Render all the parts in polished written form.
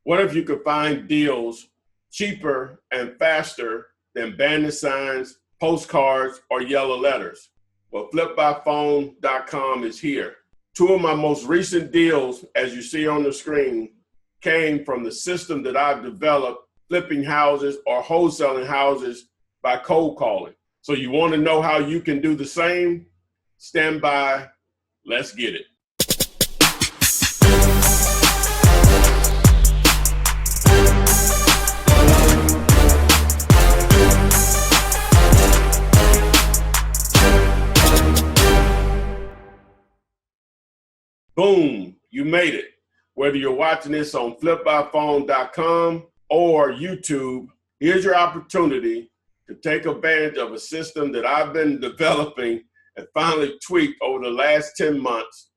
What if you could find deals cheaper and faster than bandit signs, postcards, or yellow letters? Well, flipbyphone.com is here. Two of my most recent deals, as you see on the screen, came from the system that I've developed, flipping houses or wholesaling houses by cold calling. So you want to know how you can do the same? Stand by. Let's get it. Boom, you made it. Whether you're watching this on flipbyphone.com or YouTube, here's your opportunity to take advantage of a system that I've been developing and finally tweaked over the last 10 months,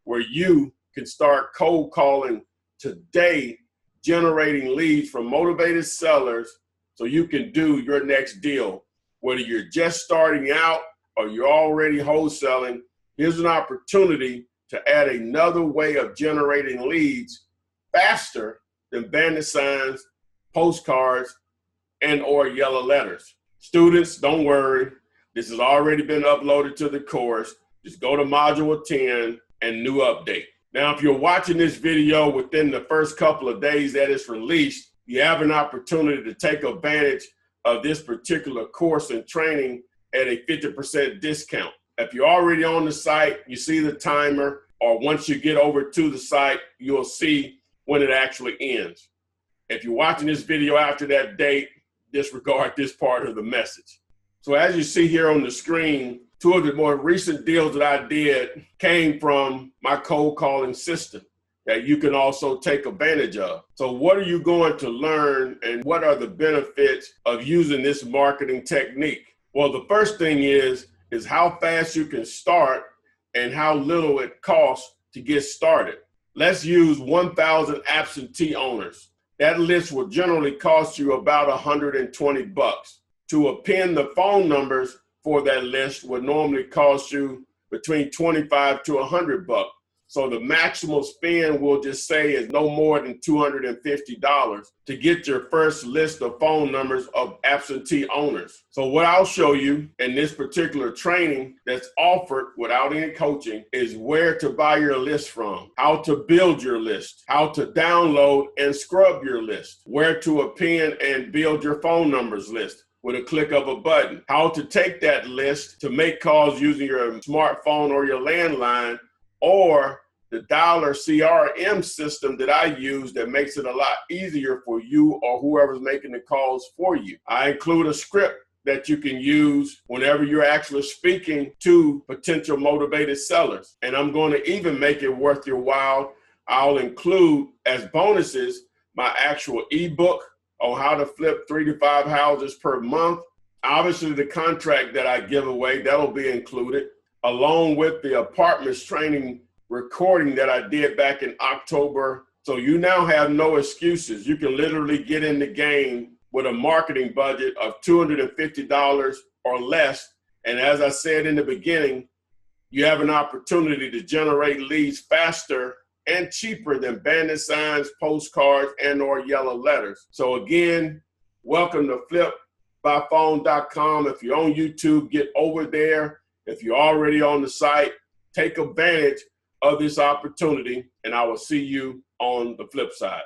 where you can start cold calling today, generating leads from motivated sellers so you can do your next deal. Whether you're just starting out or you're already wholesaling, here's an opportunity to add another way of generating leads faster than bandit signs, postcards, and or yellow letters. Students, don't worry. This has already been uploaded to the course. Just go to module 10 and new update. Now, if you're watching this video within the first couple of days that it's released, you have an opportunity to take advantage of this particular course and training at a 50% discount. If you're already on the site, you see the timer, or once you get over to the site, you'll see when it actually ends. If you're watching this video after that date, disregard this part of the message. So as you see here on the screen, two of the more recent deals that I did came from my cold calling system that you can also take advantage of. So what are you going to learn, and what are the benefits of using this marketing technique? Well, the first thing is how fast you can start and how little it costs to get started. Let's use 1,000 absentee owners. That list will generally cost you about $120. To append the phone numbers for that list would normally cost you between $25 to $100. So the maximum spend, we'll just say, is no more than $250 to get your first list of phone numbers of absentee owners. So what I'll show you in this particular training that's offered without any coaching is where to buy your list from, how to build your list, how to download and scrub your list, where to append and build your phone numbers list with a click of a button, how to take that list to make calls using your smartphone or your landline, or the dialer CRM system that I use that makes it a lot easier for you or whoever's making the calls for you. I include a script that you can use whenever you're actually speaking to potential motivated sellers. And I'm going to even make it worth your while. I'll include as bonuses my actual ebook on how to flip 3 to 5 houses per month. Obviously, the contract that I give away, that'll be included, along with the apartments training recording that I did back in October. So you now have no excuses. You can literally get in the game with a marketing budget of $250 or less. And as I said in the beginning, you have an opportunity to generate leads faster and cheaper than bandit signs, postcards, and or yellow letters. So again, welcome to flipbyphone.com. If you're on YouTube, get over there. If you're already on the site, take advantage of this opportunity, and I will see you on the flip side.